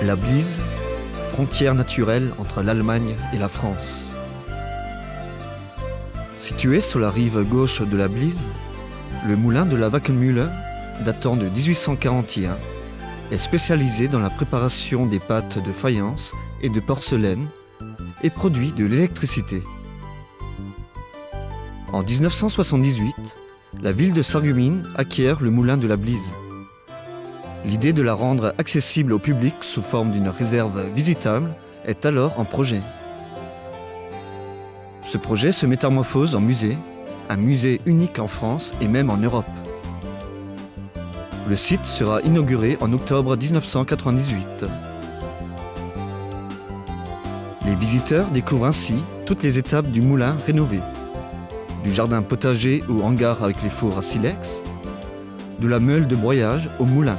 La Blize, frontière naturelle entre l'Allemagne et la France. Situé sur la rive gauche de la Blize, le moulin de la Wackenmühle, datant de 1841, est spécialisé dans la préparation des pâtes de faïence et de porcelaine et produit de l'électricité. En 1978, la ville de Sarreguemines acquiert le moulin de la Blize. L'idée de la rendre accessible au public sous forme d'une réserve visitable est alors en projet. Ce projet se métamorphose en musée, un musée unique en France et même en Europe. Le site sera inauguré en octobre 1998. Les visiteurs découvrent ainsi toutes les étapes du moulin rénové. Du jardin potager au hangar avec les fours à silex, de la meule de broyage au moulin.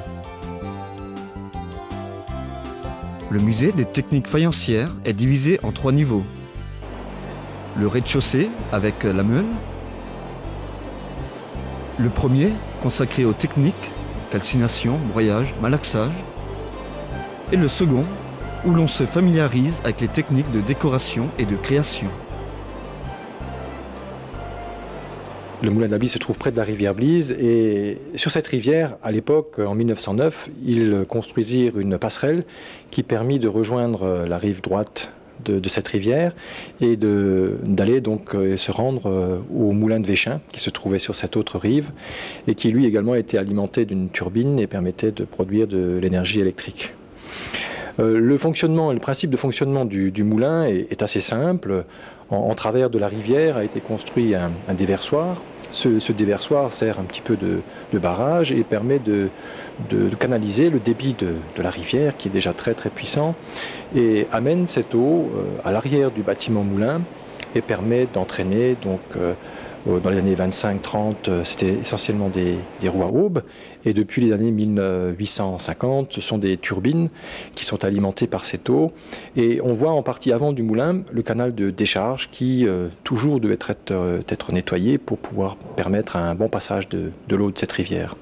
Le musée des techniques faïencières est divisé en 3 niveaux. Le rez-de-chaussée avec la meule. Le premier consacré aux techniques, calcination, broyage, malaxage. Et le second où l'on se familiarise avec les techniques de décoration et de création. Le moulin de la Blize se trouve près de la rivière Blize et sur cette rivière, à l'époque, en 1909, ils construisirent une passerelle qui permit de rejoindre la rive droite de cette rivière et d'aller donc se rendre au moulin de Véchin qui se trouvait sur cette autre rive et qui lui également était alimenté d'une turbine et permettait de produire de l'énergie électrique. Le principe de fonctionnement du moulin est assez simple. En travers de la rivière a été construit un déversoir. Ce déversoir sert un petit peu de barrage et permet de canaliser le débit de la rivière qui est déjà très très puissant et amène cette eau à l'arrière du bâtiment moulin et permet d'entraîner donc dans les années 25-30, c'était essentiellement des roues à aubes. Et depuis les années 1850, ce sont des turbines qui sont alimentées par cette eau. Et on voit en partie avant du moulin le canal de décharge qui toujours devait être nettoyé pour pouvoir permettre un bon passage de l'eau de cette rivière.